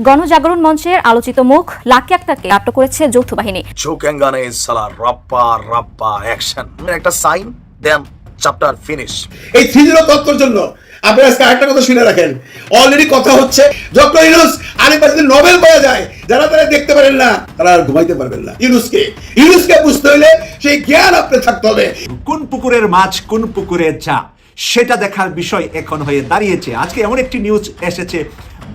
গণজাগরণ মঞ্চের আলোচিত মুখ লাকি আক্তারকে আটক করেছে যৌথ বাহিনী। চোখেঙ্গানে সালা রাপ্পা রাপ্পা অ্যাকশন একটা সাইন দেন চ্যাপ্টার ফিনিশ। এই 3-0 তত্ত্বের জন্য আপনারা আজকে একটা কথা শুনে রাখেন, অলরেডি কথা হচ্ছে ডক্টর ইউনূস আরেকবার যদি নোবেল পাওয়া যায়, যারা তারা দেখতে পারেন না তারা আর ঘুমাইতে পারবেন না। ইউনূসকে বুঝতে হলে সেই জ্ঞান আপনার থাকতে হবে। কোন পুকুরের মাছ কোন পুকুরের চা সেটা দেখার বিষয় এখন হয়ে দাঁড়িয়েছে। আজকে এমন একটি নিউজ এসেছে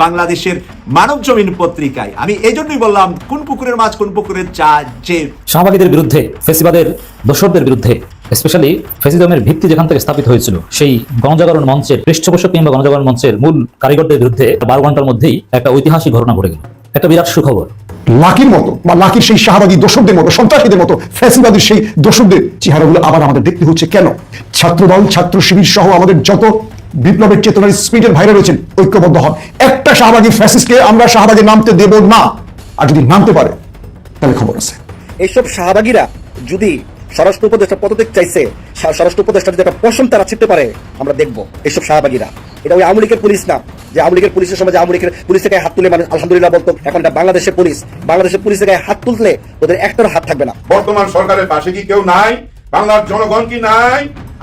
বাংলাদেশের মানব জমিন পত্রিকায়। আমি এই জন্যই বললাম কোন পুকুরের মাছ কোন পুকুরের চা, যে শাহবাগীদের বিরুদ্ধে, ফেসিবাদের দোসরদের বিরুদ্ধে, স্পেশালি ফেসিজমের ভিত্তি যেখান থেকে স্থাপিত হয়েছিল সেই গণজাগরণ মঞ্চের পৃষ্ঠপোষক কিংবা গণজাগরণ মঞ্চের মূল কারিগরদের বিরুদ্ধে 12 ঘন্টার মধ্যেই একটা ঐতিহাসিক ঘটনা ঘটে গেল। একটা বিরাট সুখবর। লাকির মতো বা লাকির সেই শাহবাগী দোসরদের মতো, সন্ত্রাসীদের মতো, ফ্যাসিবাদের সেই দোসরদের চেহারাগুলো আবার আমাদের দেখতে হচ্ছে কেন? ছাত্রদল, ছাত্র শিবির সহ আমাদের যত বিপ্লবের চেতনার স্পিডের ভাইরা রয়েছেন, ঐক্যবদ্ধ হন। একটা শাহবাগী ফ্যাসিস্টকে আমরা শাহবাগে নামতে দেব না, আর যদি নামতে পারে তাহলে খবর আছে। এইসব শাহবাগীরা যদি স্বরাষ্ট্র উপদেষ্টা পদত্যাগ চাইছে, স্বরাষ্ট্র উপদেষ্টা যদি একটা পশম তারা ছিটতে পারে, আমরা দেখবো এইসব শাহবাগীরা। এটা ওই আওয়ামী লীগের পুলিশ না, যে আওয়ামী লীগের পুলিশের সময় যে আওয়ামী লীগের পুলিশের গায়ে হাত তুলে মানুষ আলহামদুলিল্লাহ বলতো, এখন এটা বাংলাদেশের পুলিশের গায়ে হাত তুললে ওদের একটার হাত থাকবে না। বর্তমান সরকারের পাশে কি কেউ নাই? বাংলার জনগণ কি নাই?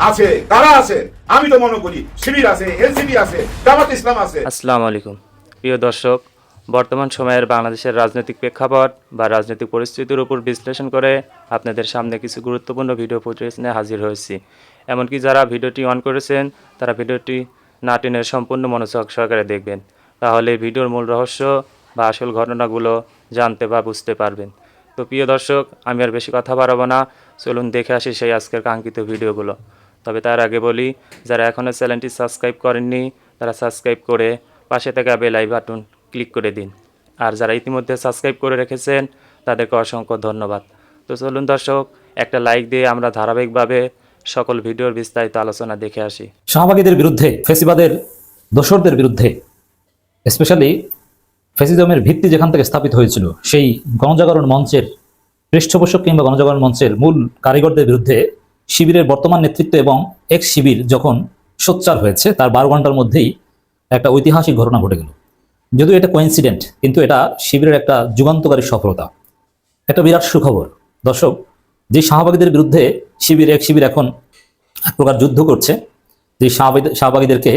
আছে। কারা আছে? আমি তো মনে করি শিবির আছে, এনসিপি আছে, জামাত ইসলাম আছে। আসসালামু আলাইকুম প্রিয় দর্শক, বর্তমান সময়ের বাংলাদেশের রাজনৈতিক প্রেক্ষাপট বা রাজনৈতিক পরিস্থিতির উপর বিশ্লেষণ করে আপনাদের সামনে কিছু গুরুত্বপূর্ণ ভিডিও ফুটেজ নিয়ে হাজির হয়েছি। এমনকি যারা ভিডিওটি অন করেছেন তারা ভিডিওটি না টেনে সম্পূর্ণ মনোযোগ সহকারে দেখবেন, তাহলে ভিডিওর মূল রহস্য বা আসল ঘটনাগুলো জানতে বা বুঝতে পারবেন। তো প্রিয় দর্শক, আমি আর বেশি কথা বাড়াবো না, চলুন দেখে আসি সেই আজকের কাঙ্ক্ষিত ভিডিওগুলো। তবে তার আগে বলি, যারা এখনও চ্যানেলটি সাবস্ক্রাইব করেননি তারা সাবস্ক্রাইব করে পাশে থাকা বেল আইকন বাটন ক্লিক করে দিন, আর যারা ইতিমধ্যে সাবস্ক্রাইব করে রেখেছেন তাদেরকে অসংখ্য ধন্যবাদ। তো চলুন দর্শক, একটা লাইক দিয়ে আমরা ধারাবাহিকভাবে সকল ভিডিওর বিস্তারিত আলোচনা দেখে আসি। শাহবাগীদের বিরুদ্ধে, ফেসিবাদের দোসরদের বিরুদ্ধে, স্পেশালি ফেসিজমের ভিত্তি যেখান থেকে স্থাপিত হয়েছিল সেই গণজাগরণ মঞ্চের পৃষ্ঠপোষক কিংবা গণজাগরণ মঞ্চের মূল কারিগরদের বিরুদ্ধে শিবিরের বর্তমান নেতৃত্ব এবং এক্স শিবির যখন সোচ্চার হয়েছে, তার 12 ঘন্টার মধ্যেই একটা ঐতিহাসিক ঘটনা ঘটে গেল। যদিও এটা কোইন্সিডেন্ট, কিন্তু এটা শিবিরের একটা যুগান্তকারী সফলতা, একটা বিরাট সুখবর। দর্শক, যে শাহবাগীদের বিরুদ্ধে এক শিবির এখন এক প্রকার যুদ্ধ করছে, যে শাহবাগীদেরকে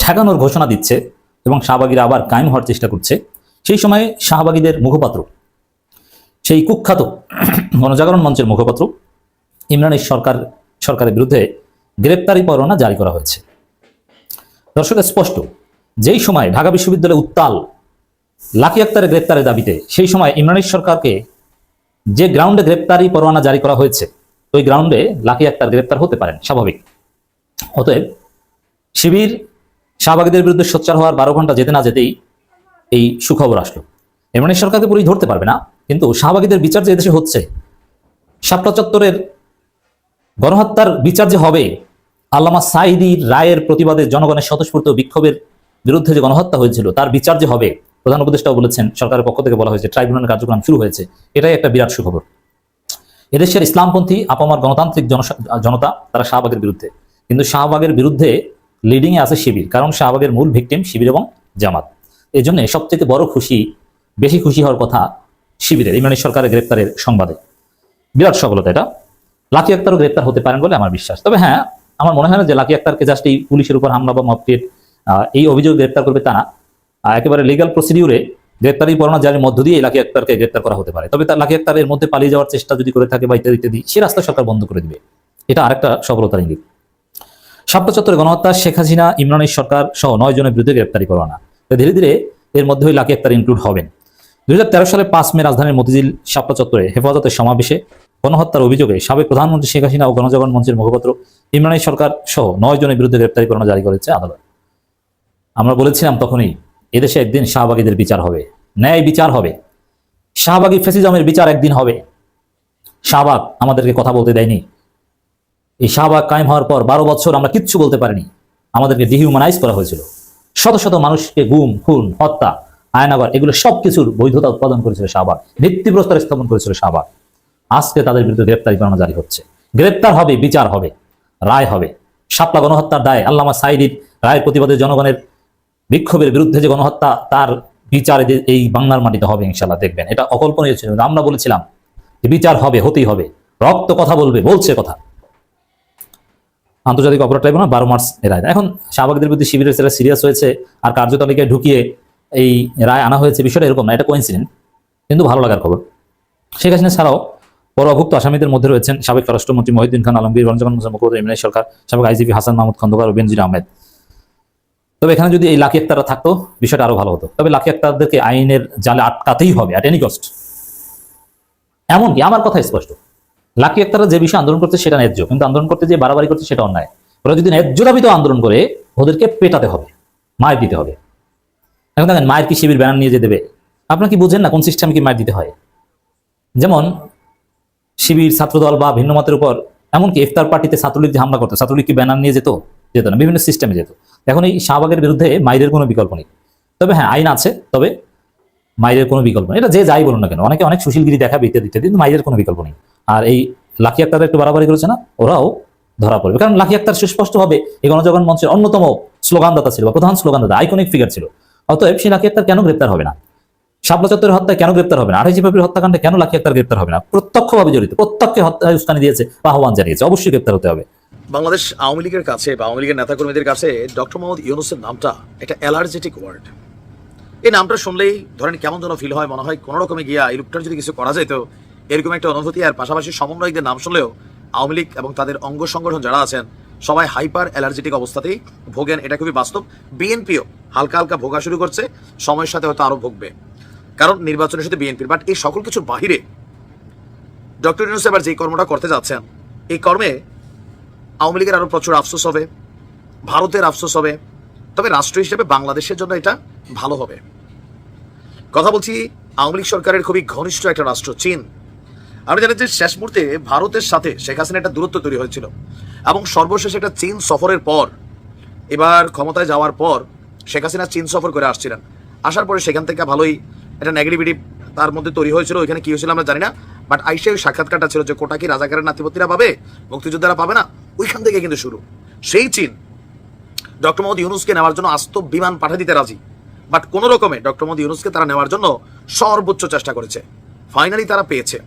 ঠেকানোর ঘোষণা দিচ্ছে এবং শাহবাগীরা আবার কায়েম হওয়ার চেষ্টা করছে, সেই সময় শাহবাগীদের মুখপাত্র, সেই কুখ্যাত গণজাগরণ মঞ্চের মুখপাত্র ইমরানের সরকারের বিরুদ্ধে গ্রেপ্তারি পরোয়ানা জারি করা হয়েছে। দর্শক, স্পষ্ট যেই সময় ঢাকা বিশ্ববিদ্যালয়ে উত্তাল লাকি আক্তারের গ্রেপ্তারের দাবিতে, সেই সময় ইমরানের সরকারকে যে গ্রাউন্ডে গ্রেপ্তারি পরোয়ানা জারি করা হয়েছে, ওই গ্রাউন্ডে লাকি আক্তার গ্রেপ্তার হতে পারেন, স্বাভাবিক। অতএব শিবির শাহবাগীদের বিরুদ্ধে সোচ্চার হওয়ার 12 ঘন্টা যেতে না যেতেই এই সুখবর আসলো। ইমরানের সরকারকে পুরোই ধরতে পারবে না, কিন্তু শাহবাগীদের বিচার যে এদেশে হচ্ছে, শাপলা চত্বরের গণহত্যার বিচার যে হবে, আল্লামা সাঈদীর রায়ের প্রতিবাদে জনগণের স্বতঃস্ফূর্ত বিক্ষোভের বিরুদ্ধে যে গণহত্যা হয়েছিল, তার বিচার যে হবে, প্রধান উপদেষ্টাও বলেছেন, সরকারের পক্ষ থেকে বলা হয়েছে, ট্রাইব্যুনালের কার্যক্রম শুরু হয়েছে। এটাই একটা বিরাট সুখবর। এদেশের ইসলামপন্থী আপামর গণতান্ত্রিক জনতা তারা শাহবাগের বিরুদ্ধে, কিন্তু শাহবাগের বিরুদ্ধে লিডিংয়ে আছে শিবির, কারণ শাহবাগের মূল ভিকটিম শিবির এবং জামাত। এই জন্য সবচেয়ে বড় বেশি খুশি হওয়ার কথা শিবিরের ইমরানের সরকারের গ্রেপ্তারের সংবাদে। বিরাট সফলতা এটা। লাকি আক্তারও গ্রেপ্তার হতে পারেন বলে আমার বিশ্বাস। তবে হ্যাঁ, আমার মনে হয় না যে লাকি আক্তারকে জাস্ট এই পুলিশের উপর হামলা বা মবক্রিয়েট এই অভিযোগ গ্রেপ্তার করবে তা না। একেবারে লিগাল প্রসিডিউরে গ্রেপ্তারি পরোয়ানা জারির মধ্য দিয়ে লাকি আক্তারকে গ্রেপ্তার করা হতে পারে। তবে তার লাকি আক্তার এর মধ্যে পালিয়ে যাওয়ার চেষ্টা যদি করে থাকে বা ইত্যাদি, সে রাস্তা সরকার বন্ধ করে দিবে। এটা আরেকটা সফলতার ইঙ্গিত। শাপলা চত্বরে গণহত্যা, শেখ হাসিনা, ইমরানের সরকার সহ 9 জনের বিরুদ্ধে গ্রেপ্তারি পরোয়ানা। ধীরে ধীরে এর মধ্যে লাকি আক্তার ইনক্লুড হবেন। 2013 সালের 5 মে রাজধানীর মতিঝিল শাপলা চত্বরে হেফাজতের সমাবেশে গণহত্যার অভিযোগে সাবেক প্রধানমন্ত্রী শেখ হাসিনা ও গণজাগরণ মঞ্চের মুখপাত্র ইমরানের সরকার সহ 9 জনের বিরুদ্ধে গ্রেপ্তারি পরোয়ানা জারি করেছে আদালত। আমরা বলেছিলাম তখনই, এদেশে একদিন শাহবাগীদের বিচার হবে, ন্যায় বিচার হবে, শাহবাগী ফ্যাসিজমের বিচার একদিন হবে। শাহবাগ আমাদেরকে কথা বলতে দেয়নি। এই শাহবাগ কায়েম হওয়ার পর 12 বছর আমরা কিচ্ছু বলতে পারিনি। আমাদেরকে ডিহিউম্যানাইজ করা হয়েছিল। শত শত মানুষকে গুম, খুন, হত্যা, আয়নাগর, এগুলো সবকিছুর বৈধতা উৎপাদন করেছিল শাহবাগ, ভিত্তিপ্রস্তর স্থাপন করেছিল শাহবাগ। আজকে তাদের বিরুদ্ধে গ্রেপ্তারি পরোয়ানা জারি হচ্ছে। গ্রেপ্তার হবে, বিচার হবে, রায় হবে। শাপলা গণহত্যার দায়, আল্লামা সাঈদীর রায়ের প্রতিবাদে জনগণের বিক্ষোভের বিরুদ্ধে যে গণহত্যা, তার বিচার এই বাংলার মাটিতে হবে ইনশাল্লাহ, দেখবেন। এটা অকল্পনীয় ছিল, আমরা বলেছিলাম যে বিচার হবে, হতেই হবে, রক্ত কথা বলবে, বলছে কথা। আন্তর্জাতিক অপরাধ ট্রাইব্যুনাল 12 মার্চ এর রায়। এখন শাহবাগীদের প্রতি শিবিরের যারা সিরিয়াস হয়েছে আর কার্যতালিকায় ঢুকিয়ে এই রায় আনা হয়েছে, বিষয়টা এরকম না, এটা কোইন্সিডেন্ট, কিন্তু ভালো লাগার খবর। শেখ হাসিনা ছাড়াও পরভুক্ত আসামিদের মধ্যে রয়েছেন সাবেক স্বরাষ্ট্রমন্ত্রী মহিউদ্দিন খান আলমগীর, রঞ্জন মুখোপাধ্যায়, ইমরান সরকার, সাবেক আইজিপি হাসান মাহমুদ খন্দকার ও বেনজির আহমেদ। তবে এখানে যদি এই লাকি আক্তাররা থাকতো বিষয়টা আরো ভালো হতো। তবে লাকি আক্তারদেরকে আইনের জালে আটকাতেই হবে অ্যাট এনি কস্ট। এমনকি আমার কথা স্পষ্ট, লাকি আক্তাররা যে বিষয়ে আন্দোলন করছে সেটা ন্যায্য, কিন্তু আন্দোলন করতে যে বাড়াবাড়ি করছে সেটা অন্যায়। ওরা যদি ন্যায্য দাবিতে আন্দোলন করে, ওদেরকে পেটাতে হবে, মায়ের দিতে হবে। এখন দেখেন, মায়ের কি শিবির ব্যানার নিয়ে যে দেবে? আপনার কি বুঝেন না কোন সিস্টেমে কি মায়ের দিতে হয়? যেমন শিবির, ছাত্রদল বা ভিন্ন মতের উপর, এমনকি ইফতার পার্টিতে ছাত্রলীগ যে হামলা করতো, ছাত্রলীগ কি ব্যানার নিয়ে যেত? যেত না, বিভিন্ন সিস্টেমে যেত। এখন এই শাহবাগের বিরুদ্ধে মাইরের কোনো বিকল্প নেই। তবে হ্যাঁ, আইন আছে, তবে মাইরের কোনো বিকল্প নেই। এটা যে যাই বলুন না কেন, অনেকে অনেক সুশীলগিরি দেখাবে ইত্যাদি ইত্যাদি, কিন্তু মাইরের কোনো বিকল্প নেই। আর এই লাকি আক্তার একটু বাড়াবাড়ি করেছে না, ওরাও ধরা পড়বে। কারণ লাকি আক্তার সুস্পষ্টভাবে এই গণজাগরণ মঞ্চের অন্যতম স্লোগানদাতা ছিল, বা প্রধান স্লোগানদাতা, আইকনিক ফিগার ছিল। অতএব সেই লাকি আক্তার কেন গ্রেপ্তার হবে না? শাপলা চত্বরের হত্যায় কেন গ্রেপ্তার হবে না? 28 ফেব্রুয়ারি হত্যাকাণ্ডে কেন লাকি আক্তার গ্রেপ্তার হবে না? প্রত্যক্ষভাবে জড়িত, প্রত্যক্ষে হত্যায় উস্কানি দিয়েছে বা আহ্বান জানিয়েছে, অবশ্যই গ্রেপ্তার হতে হবে। বাংলাদেশ আওয়ামী লীগের কাছে বা আওয়ামী লীগের নেতাকর্মীদের কাছে ডক্টর মোহাম্মদ ইউনূসের নামটা একটা অ্যালার্জেটিক ওয়ার্ড। এই নামটা শুনলেই ধরেন কেমন যেন ফিল হয়, মনে হয় কোনো রকমে গিয়া এই লোকটার যদি কিছু করা যায় তো এরকম একটা অনুভূতি। আর পাশাপাশি সমন্বয়কদের নাম শুনলেও আওয়ামী লীগ এবং তাদের অঙ্গ সংগঠন যারা আছেন সবাই হাইপার অ্যালার্জেটিক অবস্থাতেই ভোগেন, এটা খুবই বাস্তব। বিএনপিও হালকা হালকা ভোগা শুরু করছে, সময়ের সাথে হয়তো আরো ভোগবে, কারণ নির্বাচনের সাথে বিএনপির। বাট এই সকল কিছুর বাহিরে ডক্টর ইউনূস এবার যে কর্মটা করতে যাচ্ছেন, এই কর্মে আওয়ামী লীগের আরো প্রচুর আফসোস হবে, ভারতের আফসোস হবে, তবে রাষ্ট্র হিসেবে বাংলাদেশের জন্য এটা ভালো হবে। কথা বলছি আওয়ামী লীগ সরকারের খুবই ঘনিষ্ঠ একটা রাষ্ট্র চীন। আপনি জানেন যে শেষ মুহূর্তে ভারতের সাথে শেখ হাসিনা একটা দূরত্ব তৈরি হয়েছিল, এবং সর্বশেষ একটা চীন সফরের পর, এবার ক্ষমতায় যাওয়ার পর শেখ হাসিনা চীন সফর করে আসছিলেন। আসার পরে সেখান থেকে ভালোই একটা নেগেটিভিটি তার মধ্যে তৈরি হয়েছিল। ওইখানে কি হয়েছিল আমরা জানি না, বাট আইসে ওই সাক্ষাৎকারটা ছিল যে কোটা কি রাজাকারের নাতিপতিরা পাবে, মুক্তিযোদ্ধারা পাবে না, ওইখান থেকে কিন্তু শুরু। সেই চীন ডক্টর মোহাম্মদ ইউনূসকে নেওয়ার জন্য আস্ত বিমান পাঠিয়ে দিতে রাজি, বাট কোনো রকমে ডক্টর মোহাম্মদ ইউনূসকে তারা নেওয়ার জন্য সর্বোচ্চ চেষ্টা করেছে। ফাইনালি তারা পেয়েছে।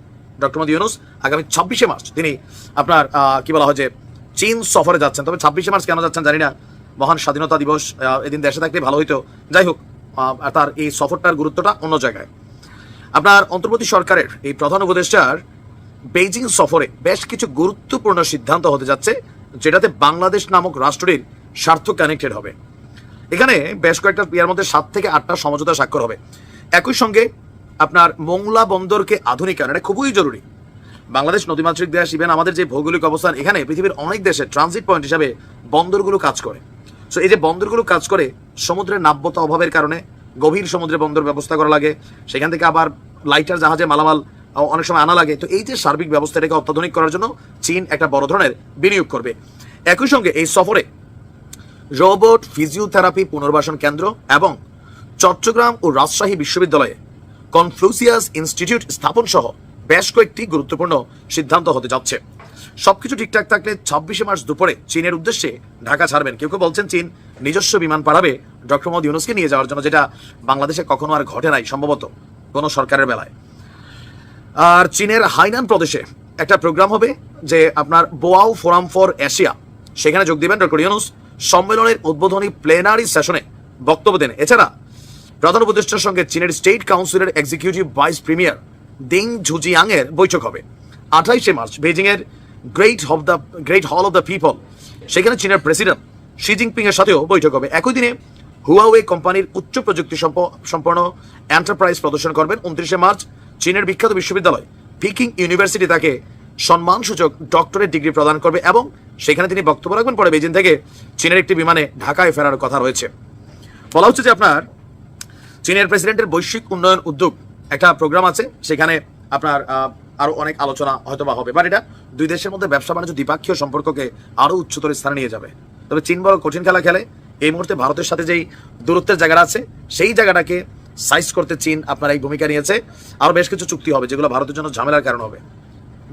ডক্টর মোহাম্মদ ইউনূস আগামী 26শে মার্চ তিনি আপনার কি বলা হয় যে চীন সফরে যাচ্ছেন। তবে 26শে মার্চ কেন যাচ্ছেন জানি না, মহান স্বাধীনতা দিবস এদিন দেশে থাকলে ভালো হইতো। যাই হোক, তার এই সফরটার গুরুত্বটা অন্য জায়গায়। আপনার অন্তর্বর্তী সরকারের এই প্রধান উপদেষ্টার বেইজিং সফরে বেশ কিছু গুরুত্বপূর্ণ সিদ্ধান্ত হতে যাচ্ছে, যেটাতে বাংলাদেশ নামক রাষ্ট্রটির স্বার্থ কানেক্টেড হবে। এখানে বেশ কয়েকটা ইয়ার মধ্যে 7 থেকে 8টা সমঝোতা স্বাক্ষর হবে। একই সঙ্গে আপনার মোংলা বন্দরকে আধুনিকায়ন, এটা খুবই জরুরি। বাংলাদেশ নদীমাতৃক দেশ, ইভেন আমাদের যে ভৌগোলিক অবস্থান, এখানে পৃথিবীর অনেক দেশে ট্রানজিট পয়েন্ট হিসাবে বন্দরগুলো কাজ করে। সো এই যে বন্দরগুলো কাজ করে, সমুদ্রের নাব্যতা অভাবের কারণে গভীর সমুদ্রে বন্দর ব্যবস্থা করা লাগে, সেখান থেকে আবার লাইটার জাহাজে মালামাল অনেক সময় আনা লাগে। তো এই যে সার্বিক ব্যবস্থাটাকে অত্যাধুনিক করার জন্য চীন একটা বড় ধরনের বিনিয়োগ করবে। একই সঙ্গে এই সফরে রোবট ফিজিওথেরাপি পুনর্বাসন কেন্দ্র এবং চট্টগ্রাম ও রাজশাহী বিশ্ববিদ্যালয়ে কনফ্লুসিয়াস ইনস্টিটিউট স্থাপন সহ বেশ কয়েকটি গুরুত্বপূর্ণ সিদ্ধান্ত হতে যাচ্ছে। সবকিছু ঠিকঠাক থাকলে 26শে মার্চ দুপুরে চীনের উদ্দেশ্যে ঢাকা ছাড়বেন। কেউ কেউ বলছেন চীন নিজস্ব বিমান পাঠাবে ডক্টর মোহাম্মদ ইউনূসকে নিয়ে যাওয়ার জন্য, যেটা বাংলাদেশে কখনো আর ঘটে নাই সম্ভবত কোনো সরকারের বেলায়। আর চীনের হাইনান প্রদেশে একটা প্রোগ্রাম হবে যে আপনার বোয়াও ফোরাম ফর এশিয়া, সেখানে যোগ দিবেন ডক্টর ইউনূস। সম্মেলনের উদ্বোধনী প্লেনারি সেশনে বক্তব্য দেন। এছাড়া প্রধান উপদেষ্টার সঙ্গে চীনের স্টেট কাউন্সিলের এক্সিকিউটিভ ভাইস প্রিমিয়ার দিং ঝুজিয়াং এর বৈঠক হবে। 28শে মার্চ বেজিং এর great hall of the people, সেখানে চীনের প্রেসিডেন্ট শি জিনপিং এর সাথেও বৈঠক হবে। একই দিনে হুয়াওয়ে কোম্পানির উচ্চ প্রযুক্তি সম্পন্ন এন্টারপ্রাইজ প্রদর্শন করবেন। 29শে মার্চ চীনের বিখ্যাত বিশ্ববিদ্যালয় পিকিং ইউনিভার্সিটি তাকে সম্মানসূচক ডক্টরেট ডিগ্রি প্রদান করবে এবং সেখানে তিনি বক্তব্য রাখবেন। পরে বেজিং থেকে চীনের একটি বিমানে ঢাকায় ফেরার কথা রয়েছে। বলা হচ্ছে যে আপনার চীনের প্রেসিডেন্টের বৈশ্বিক উন্নয়ন উদ্যোগ একটা প্রোগ্রাম আছে, সেখানে আপনার আরো অনেক আলোচনা হয়তো বা হবে। বাট এটা দুই দেশের মধ্যে ব্যবসা বাণিজ্য দ্বিপাক্ষীয় সম্পর্ককে আরো উচ্চতর স্থানে নিয়ে যাবে। তবে চীন বড় কঠিন খেলা খেলে। এই মুহূর্তে ভারতের সাথে যেই দূরত্বের জায়গাটা আছে, সেই জায়গাটাকে সাইজ করতে চীন আপনার এই ভূমিকা নিয়েছে। আরো বেশ কিছু চুক্তি হবে যেগুলো ভারতের জন্য ঝামেলার কারণ হবে।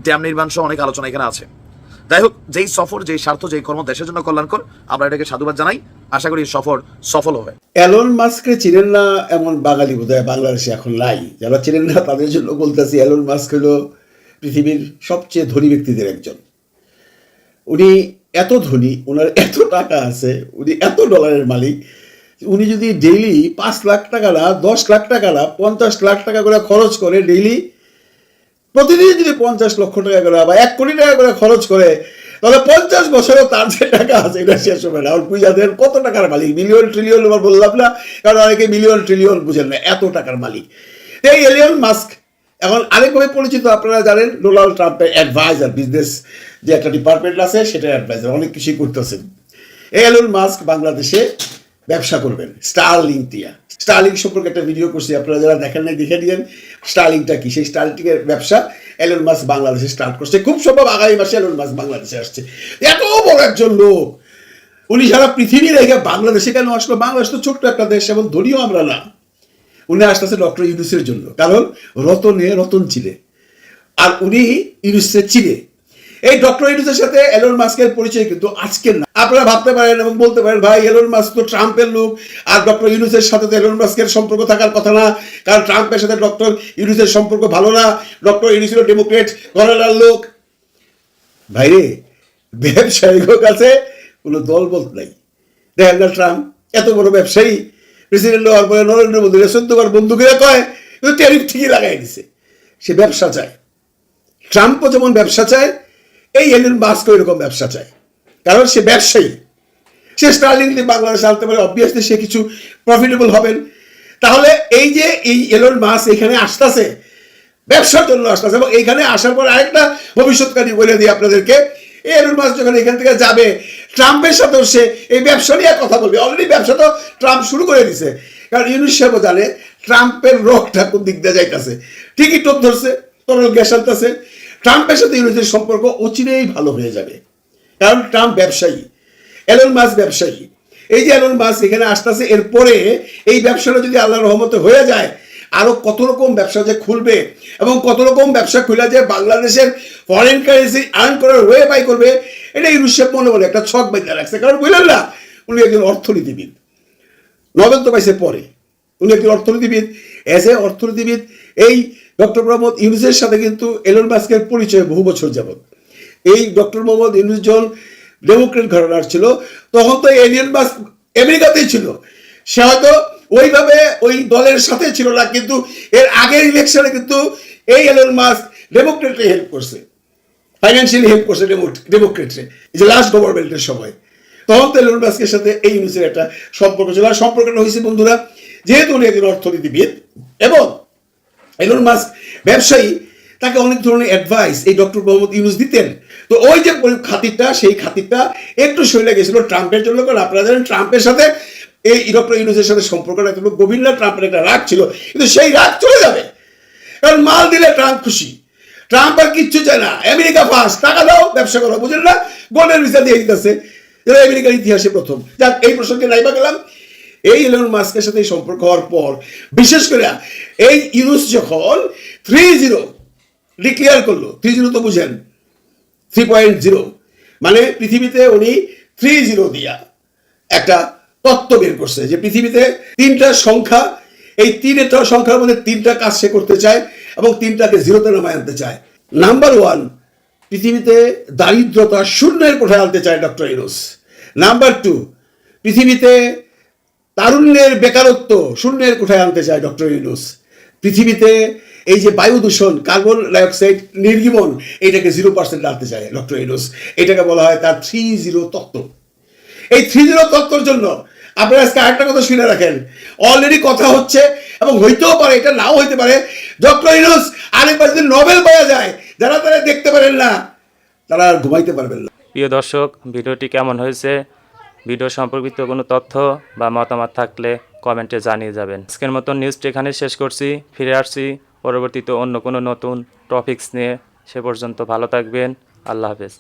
ড্যাম নির্মাণ সহ অনেক আলোচনা এখানে আছে। যাই হোক, যেই সফর, যেই স্বার্থ, যেই কর্ম দেশের জন্য কল্যাণকর, আমরা এটাকে সাধুবাদ জানাই। আশা করি এই সফর সফল হবে। এলন মাস্ককে চিনেন না এমন বাঙালি বোধহয় বাংলাদেশে এখন নাই। যারা চিনেন না তাদের জন্য বলতেছি, এলন মাস্ক হলো পৃথিবীর সবচেয়ে ধনী ব্যক্তিদের একজন। উনি এত ধনী, ওনার এত টাকা আছে, উনি এত ডলারের মালিক, উনি যদি ডেইলি 5 লাখ টাকা না, 10 লাখ টাকা না, 50 লাখ টাকা করে খরচ করে ডেইলি, প্রতিদিন যদি 50 লক্ষ টাকা করে বা 1 কোটি টাকা করে খরচ করে, তাহলে 50 বছরেও তার যে টাকা আছে এটা শেষ হবে না। আর পূজাদের কত টাকার মালিক, মিলিয়ন ট্রিলিয়ন আবার বললাম না, কারণ অনেকে মিলিয়ন ট্রিলিয়ন বুঝেন না, এত টাকার মালিক। এই এলন মাস্ক এখন আরেকভাবে পরিচিত, আপনারা জানেন, ডোনাল্ড ট্রাম্পের অ্যাডভাইজার, বিজনেস যে একটা ডিপার্টমেন্ট আছে সেটা অ্যাডভাইজার, অনেক কিছুই করতেছেন। এই এলন মাস্ক বাংলাদেশে ব্যবসা করবেন স্টারলিংক দিয়া। স্টারলিংক সম্পর্কে একটা ভিডিও করছি, আপনারা যারা দেখেন নাই দেখে নিয়েন। স্টারলিংকটা কি, সেই স্টারলিংকের ব্যবসা এলন মাস্ক বাংলাদেশে স্টার্ট করছে। খুব সম্ভব আগামী মাসে এলন মাস্ক বাংলাদেশে আসছে। এত বড় একজন লোক, উনি সারা পৃথিবী রেখে বাংলাদেশে কেন আসলো? বাংলাদেশ তো ছোট্ট একটা দেশ, এবং ধনীও আমরা না। উনি আসতেছে ডক্টর ইউনূসের জন্য, কারণ রতনে রতন চিনে, আর উনি ইউনূসকে চিনে। এই ডক্টর ইউনূসের সাথে এলন মাস্কের পরিচয় কিন্তু আজকের না। আপনারা ভাবতে পারেন এবং বলতে পারেন, ভাই এলন মাস্ক তো ট্রাম্পের লোক, আর ডক্টর ইউনূসের সাথে তো এলন মাস্কের সম্পর্ক থাকার কথা না, কারণ ট্রাম্পের সাথে ডক্টর ইউনূসের সম্পর্ক ভালো না, ডক্টর ইউনূস হলো ডেমোক্রেট ঘরানার লোক। ভাইরে, ব্যবসায়ীর কাছে কোনো দল বলতে নাই। দেখেন না, ট্রাম্প এত বড় ব্যবসায়ী, প্রেসিডেন্ট হওয়ার পরে নরেন্দ্র মোদী 14বার বন্ধুকে কয়, কিন্তু ট্যারিফ ঠিকই লাগাই দিছে। সে ব্যবসা চায়, ট্রাম্পও যেমন ব্যবসা চায়, এই এলন মাস্কও এরকম ব্যবসা চায়, কারণ সে ব্যবসায়ী। সে স্টারলিংক দিয়ে বাংলাদেশে আনতে পারে, অবভিয়াসলি সে কিছু প্রফিটেবল হবেন। তাহলে এই যে এই এলন মাস্ক এখানে আসতেছে, ব্যবসার জন্য আসতেছে, এবং এইখানে আসার পর আরেকটা ভবিষ্যৎকারী বলে দিই আপনাদেরকে, এই এলন মাস্ক যখন এখান থেকে যাবে, ট্রাম্পের সাথেও সে এই ব্যবসা নিয়ে কথা বলবে। অলরেডি ব্যবসা তো ট্রাম্প শুরু করে দিছে, কারণ ইউনূস সাহেবও জানে ট্রাম্পের রোগটা কোন দিক দিয়ে যাইতেছে। ঠিকই টোপ ধরছে, তরল গ্যাস আনতেছে। ট্রাম্পের সাথে ইউনূসের সম্পর্ক অচিরেই ভালো হয়ে যাবে, কারণ ট্রাম্প ব্যবসায়ী, এলন মাস্ক ব্যবসায়ী। এই যে এলন মাস্ক এখানে আসতেছে, এরপরে এই ব্যবসাটা যদি আল্লাহর রহমতে হয়ে যায়, আরো কত রকম ব্যবসা যে খুলবে, এবং কত রকম ব্যবসা খুলে যে বাংলাদেশের ফরেন কারেন্সি আর্ন করার ওয়ে বাই করবে, এটা ইউনূস সাহেব মনে মনে একটা ছক বাইতে রাখছে। কারণ বুঝলেন না, উনি একজন অর্থনীতিবিদ, নোবেল তো পাইছে পরে, উনি একজন অর্থনীতিবিদ। এজ এ অর্থনীতিবিদ এই ডক্টর মোহাম্মদ ইউনূসের সাথে কিন্তু এলন মাস্কের পরিচয় বহু বছর যাবত। এই ডক্টর মোহাম্মদ ইউনূস যখন ডেমোক্রেট ঘরানার ছিল, তখন তো এলিয়ন মাস্ক আমেরিকাতেই ছিল। সে হয়তো ওইভাবে ওই দলের সাথে ছিল না, কিন্তু এর আগের ইলেকশনে কিন্তু এই এলন মাস্ক ডেমোক্রেটে হেল্প করছে, ফাইন্যান্সিয়ালি হেল্প করছে ডেমোক্রেটে, এই যে লাস্ট গভর্নমেন্টের সময়। তখন তো এলন মাস্কের সাথে এই ইউনূসের একটা সম্পর্ক ছিল। আর সম্পর্কটা হয়েছে বন্ধুরা, যেহেতু উনি একজন অর্থনীতিবিদ এবং এলন মাস্ক ব্যবসায়ী, তাকে অনেক ধরনের অ্যাডভাইস এই ডক্টর মোহাম্মদ ইউনূস দিতেন। তো ওই যে খাতিরটা, সেই খাতিরটা একটু সরে গেছিল ট্রাম্পের জন্য। কারণ আপনারা জানেন, ট্রাম্পের সাথে এই ডক্টর ইউনূসের সাথে সম্পর্কটা এত গভীর না, ট্রাম্পের একটা রাগ ছিল, কিন্তু সেই রাগ চলে যাবে, কারণ মাল দিলে ট্রাম্প খুশি। ট্রাম্প আর কিচ্ছু চায় না, আমেরিকা ফার্স্ট, টাকা দাও, ব্যবসা করো, বুঝলেন না? গোল্ডেন ভিসা দিয়ে দিতেছে, যেটা আমেরিকার ইতিহাসে প্রথম। যাক, এই প্রসঙ্গে নাইবা গেলাম। এই এলন মাস্কের সাথে সম্পর্ক হওয়ার পর, বিশেষ করে এই ইউনূস যখন 3.0 ডিক্লেয়ার করলো, 3.0 তো বুঝেন, 3.0 মানে পৃথিবীতে উনি 3.0 দিয়া একটা তত্ত্ব বের করছে, যে পৃথিবীতে 3টা সংখ্যা, এই 3টা সংখ্যার মধ্যে 3টা কাজ সে করতে চায়, এবং 3টাকে জিরোতে নামায় আনতে চায়। নাম্বার 1, পৃথিবীতে দারিদ্রতা শূন্যের কোঠায় আনতে চায় ডক্টর ইউনূস। নাম্বার 2, পৃথিবীতে তারুণ্যের বেকারত্ব শূন্যের কোঠায় আনতে চায় ডক্টর ইউনূস। পৃথিবীতে এই যে বায়ু দূষণ, কার্বন ডাইঅক্সাইড নির্গমন, এটাকে 0% আনতে চায় ডক্টর ইউনূস। এটাকে বলা হয় তার 3.0 তত্ত্ব। এই 3.0 তত্ত্বর জন্য আপনারা আজকে আরেকটা কথা শুনে রাখেন, অলরেডি কথা হচ্ছে, এবং হইতেও পারে, এটা নাও হইতে পারে, ডক্টর ইউনূস আরেকবার যদি নোবেল পাওয়া যায়, যারা তারা দেখতে পারেন না, তারা আর ঘুমাইতে পারবেন না। প্রিয় দর্শক, ভিডিওটি কেমন হয়েছে? ভিডিও সম্পর্কিত কোনো তথ্য বা মতামত থাকলে কমেন্টে জানিয়ে যাবেন। আজকের মতো নিউজটি এখানে শেষ করছি, ফিরে আসছি পরবর্তীতে অন্য কোনো নতুন টপিকস নিয়ে। সে পর্যন্ত ভালো থাকবেন, আল্লাহ হাফেজ।